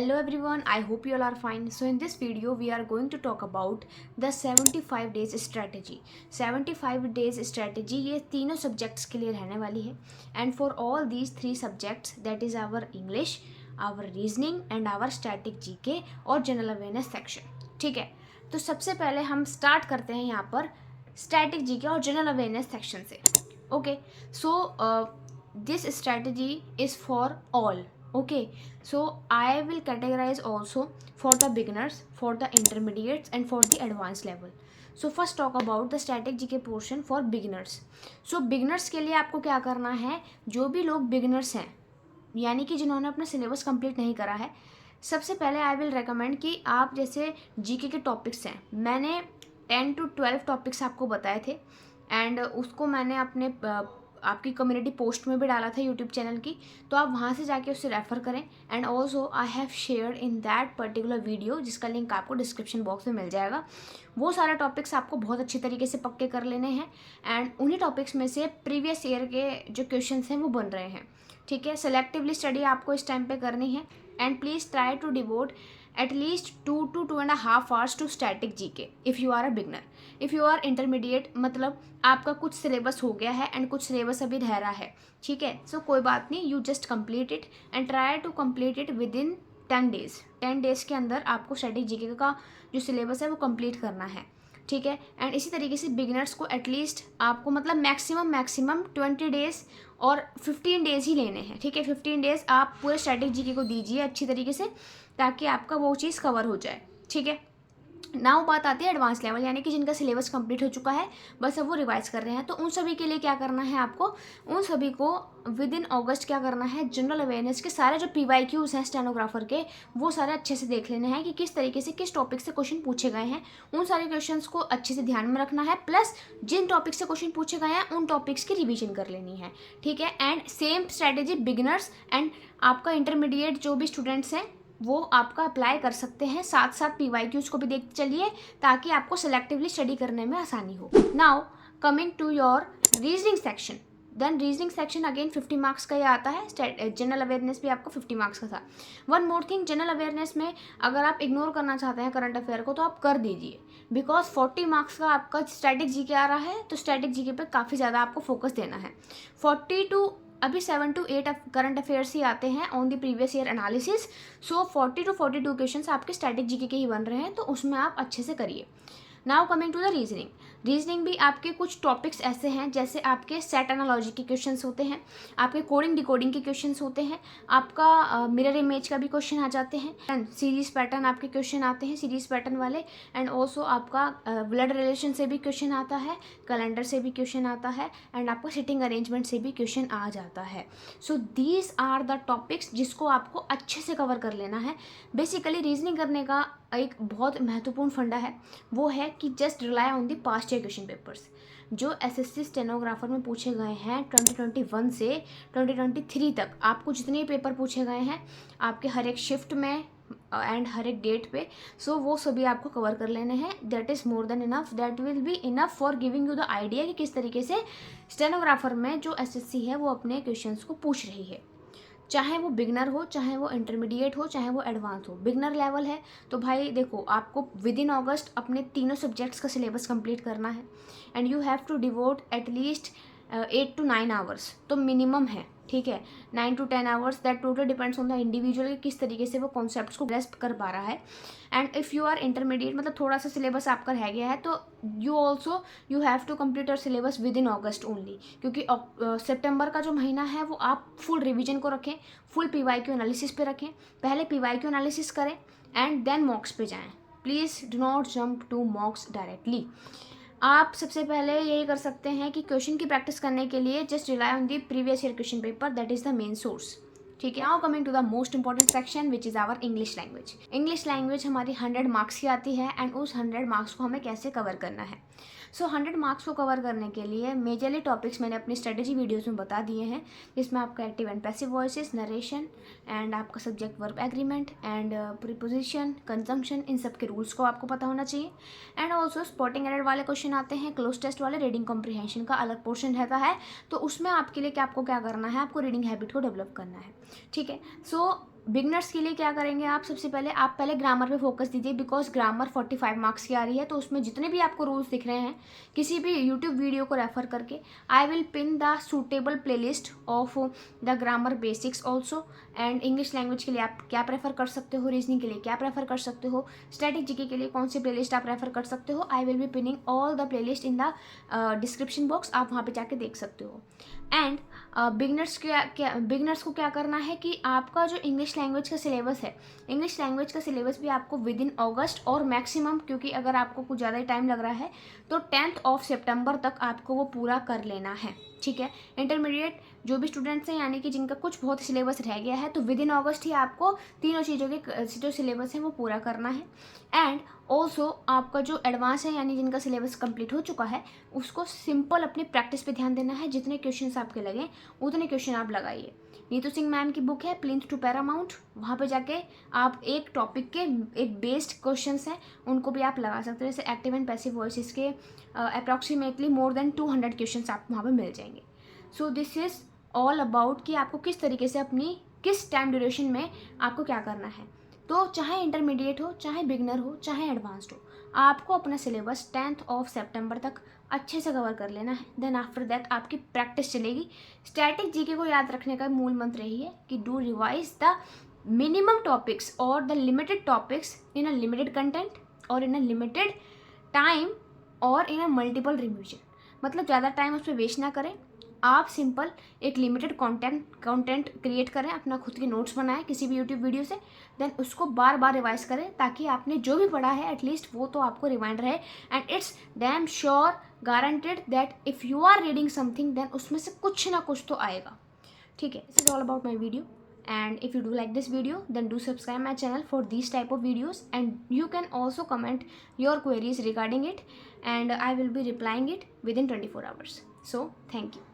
Hello everyone, I hope you all are fine. So in this video we are going to talk about the 75 days strategy. 75 days strategy ये तीनों subjects के लिए रहने वाली है and for all these three subjects that is our English, our reasoning and our static GK और general awareness section. ठीक है, तो सबसे पहले हम start करते हैं यहाँ पर static GK और general awareness section से. Okay, so this strategy is for all. Okay, so I will categorize also for the beginners, for the intermediates and for the advanced level. So first talk about the static GK portion for beginners. So beginners के लिए आपको क्या करना है, जो भी लोग beginners हैं यानी कि जिन्होंने अपना सिलेबस कंप्लीट नहीं करा है, सबसे पहले आई विल रेकमेंड कि आप जैसे जीके के टॉपिक्स हैं, मैंने 10 to 12 टॉपिक्स आपको बताए थे एंड उसको मैंने अपने आपकी कम्युनिटी पोस्ट में भी डाला था यूट्यूब चैनल की, तो आप वहाँ से जाके उससे रेफ़र करें. And also I have shared in that particular video जिसका लिंक आपको डिस्क्रिप्शन बॉक्स में मिल जाएगा. वो सारे टॉपिक्स आपको बहुत अच्छी तरीके से पक्के कर लेने हैं एंड उन्हीं टॉपिक्स में से प्रीवियस ईयर के जो क्वेश्चन हैं वो बन रहे हैं. ठीक है, सेलेक्टिवली स्टडी आपको इस टाइम पे करनी है and please try to devote at least 2 to 2.5 hours to static GK if you are a beginner. if you are intermediate मतलब आपका कुछ सिलेबस हो गया है एंड कुछ सिलेबस अभी रह रहा है, ठीक है, सो कोई बात नहीं, you just complete it and try to complete it within 10 days. 10 days के अंदर आपको स्टैटिक जीके का जो सिलेबस है वो कंप्लीट करना है. ठीक है, एंड इसी तरीके से बिगिनर्स को एटलीस्ट आपको मतलब मैक्सिमम 20 days और 15 days ही लेने हैं. ठीक है, 15 days आप पूरे स्टैटिक जीके को दीजिए अच्छी तरीके से ताकि आपका वो चीज़ कवर हो जाए. ठीक है, नाउ बात आती है एडवांस लेवल यानी कि जिनका सिलेबस कंप्लीट हो चुका है, बस अब वो रिवाइज कर रहे हैं. तो उन सभी के लिए क्या करना है, आपको उन सभी को विद इन अगस्त क्या करना है, जनरल अवेयरनेस के सारे जो PYQs हैं स्टेनोग्राफर के वो सारे अच्छे से देख लेने हैं कि किस तरीके से किस टॉपिक से क्वेश्चन पूछे गए हैं. उन सारे क्वेश्चंस को अच्छे से ध्यान में रखना है, प्लस जिन टॉपिक से क्वेश्चन पूछे गए हैं उन टॉपिक्स की रिविजन कर लेनी है. ठीक है, and same strategy beginners and आपका इंटरमीडिएट जो भी स्टूडेंट्स हैं वो आपका अप्लाई कर सकते हैं. साथ साथ PYQs को भी देखते चलिए ताकि आपको सेलेक्टिवली स्टडी करने में आसानी हो. Now coming to your reasoning section, then reasoning section again 50 marks का ये आता है. जनरल अवेयरनेस भी आपको 50 मार्क्स का था. One more thing, general awareness में अगर आप इग्नोर करना चाहते हैं करंट अफेयर को तो आप कर दीजिए, बिकॉज 40 मार्क्स का आपका स्टैटिक जीके आ रहा है, तो स्टैटिक जीके पे काफ़ी ज़्यादा आपको फोकस देना है. 40 to अभी 7 to 8 करंट अफेयर्स ही आते हैं on the previous year analysis. So 40 to 42 questions आपके स्टैटिक जीके के ही बन रहे हैं, तो उसमें आप अच्छे से करिए. Now coming to the reasoning. Reasoning भी आपके कुछ टॉपिक्स ऐसे हैं जैसे आपके सेट एनालॉजी के क्वेश्चंस होते हैं, आपके कोडिंग डिकोडिंग के क्वेश्चंस होते हैं, आपका मिरर इमेज का भी क्वेश्चन आ जाते हैं, एंड सीरीज पैटर्न आपके क्वेश्चन आते हैं सीरीज पैटर्न वाले, एंड ऑल्सो आपका ब्लड रिलेशन से भी क्वेश्चन आता है, कैलेंडर से भी क्वेश्चन आता है, एंड आपका सिटिंग अरेंजमेंट से भी क्वेश्चन आ जाता है. So these are the topics जिसको आपको अच्छे से कवर कर लेना है. बेसिकली रीजनिंग करने का एक बहुत महत्वपूर्ण फंडा है, वो है कि just rely on the past year question papers जो SSC स्टेनोग्राफर में पूछे गए हैं 2021 से 2023 तक. आपको जितने पेपर पूछे गए हैं आपके हर एक शिफ्ट में एंड हर एक डेट पे, सो वो सभी आपको कवर कर लेने हैं. That is more than enough, that will be enough for giving you the idea कि किस तरीके से स्टेनोग्राफर में जो SSC है वो अपने क्वेश्चंस को पूछ रही है, चाहे वो बिगनर हो, चाहे वो इंटरमीडिएट हो, चाहे वो एडवांस हो. बिगनर लेवल है तो भाई देखो आपको विद इन अगस्त अपने तीनों सब्जेक्ट्स का सिलेबस कंप्लीट करना है and you have to devote at least 8 to 9 hours तो मिनिमम है. ठीक है, 9 to 10 hours that total depends on the individual किस तरीके से वो कॉन्सेप्ट्स को ग्रेस्प कर पा रहा है. And if you are intermediate मतलब थोड़ा सा सिलेबस आपका रह गया है तो you have to complete your syllabus within August only, क्योंकि सितंबर का जो महीना है वो आप फुल रिवीजन को रखें, फुल PYQ एनालिसिस पे रखें. पहले PYQ एनालिसिस करें एंड देन मॉक्स पे जाएँ. Please do not jump to mocks directly. आप सबसे पहले यही कर सकते हैं कि क्वेश्चन की प्रैक्टिस करने के लिए just rely on the previous year question paper, that is the main source. ठीक है, now coming to the most important section which is our English language. English language हमारी 100 मार्क्स की आती है एंड उस 100 मार्क्स को हमें कैसे कवर करना है. सो 100 मार्क्स को कवर करने के लिए मेजरली टॉपिक्स मैंने अपनी स्ट्रेटेजी वीडियोज़ में बता दिए हैं, जिसमें आपका active and passive voices, narration and आपका subject verb agreement and preposition, conjunction, इन सब के रूल्स को आपको पता होना चाहिए. एंड ऑल्सो स्पॉटिंग एरर वाले क्वेश्चन आते हैं, क्लोज टेस्ट वाले, रीडिंग कॉम्प्रिहेंशन का अलग पोर्शन रहता है, तो उसमें आपके लिए आपको क्या करना है, आपको रीडिंग हैबिट को डेवलप करना है. ठीक है, सो बिगनर्स के लिए क्या करेंगे आप, सबसे पहले आप पहले ग्रामर पे फोकस दीजिए, बिकॉज ग्रामर 45 मार्क्स की आ रही है। तो उसमें जितने भी आपको रूल्स दिख रहे हैं, किसी भी यूट्यूब वीडियो को रेफर करके, I will pin the suitable playlist of the grammar basics also. And English language के लिए आप क्या प्रेफर कर सकते हो, रीजनिंग के लिए क्या प्रेफर कर सकते हो, स्टैटिक जीके के लिए कौन सी प्लेलिस्ट आप रेफर कर सकते हो, I will be pinning all the playlist in the description box, आप वहाँ पे जाके देख सकते हो। एंड बिगनर्स को क्या करना है कि आपका जो इंग्लिश लैंग्वेज का सिलेबस है, इंग्लिश लैंग्वेज का सिलेबस भी आपको विद इन अगस्त, और मैक्सिमम, क्योंकि अगर आपको कुछ ज़्यादा ही टाइम लग रहा है तो 10 सितंबर तक आपको वो पूरा कर लेना है, ठीक है। इंटरमीडिएट जो भी स्टूडेंट्स हैं, यानी कि जिनका कुछ बहुत सिलेबस रह गया है, तो विद इन अगस्त ही आपको तीनों चीज़ों के जो सिलेबस है वो पूरा करना है। एंड ऑल्सो आपका जो एडवांस है, यानी जिनका सिलेबस कंप्लीट हो चुका है, उसको सिंपल अपनी प्रैक्टिस पे ध्यान देना है। जितने क्वेश्चंस आपके लगे उतने क्वेश्चन आप लगाइए। नीतू सिंह मैम की बुक है प्लिंथ टू पैरामाउंट, वहाँ पे जाके आप एक टॉपिक के एक बेस्ड क्वेश्चंस हैं उनको भी आप लगा सकते हो। जैसे एक्टिव एंड पैसिव वॉइस के अप्रॉक्सीमेटली मोर देन 200 क्वेश्चन आपको वहाँ पे मिल जाएंगे। So this is all about कि आपको किस तरीके से अपनी किस टाइम ड्यूरेशन में आपको क्या करना है। तो चाहे इंटरमीडिएट हो, चाहे बिगनर हो, चाहे एडवांस्ड हो, आपको अपना सिलेबस 10 सितंबर तक अच्छे से कवर कर लेना है। देन आफ्टर दैट आपकी प्रैक्टिस चलेगी। स्टैटिक जीके को याद रखने का मूल मंत्र यही है कि do revise the minimum topics और the limited topics in a limited content और इन अ लिमिटेड टाइम और इन अ मल्टीपल रिविजन। मतलब ज़्यादा टाइम उस पर वेस्ट ना करें, आप सिंपल एक लिमिटेड कंटेंट क्रिएट करें, अपना खुद के नोट्स बनाएं किसी भी यूट्यूब वीडियो से, देन उसको बार बार रिवाइज करें ताकि आपने जो भी पढ़ा है एटलीस्ट वो तो आपको रिमाइंड रहे। And it's damn sure guaranteed that if you are reading something then उसमें से कुछ ना कुछ तो आएगा, ठीक है। This is all about my video, and if you do like this video then do subscribe my channel for these type of videos, and you can also comment your queries regarding it and I will be replying it within 24 hours. So thank you.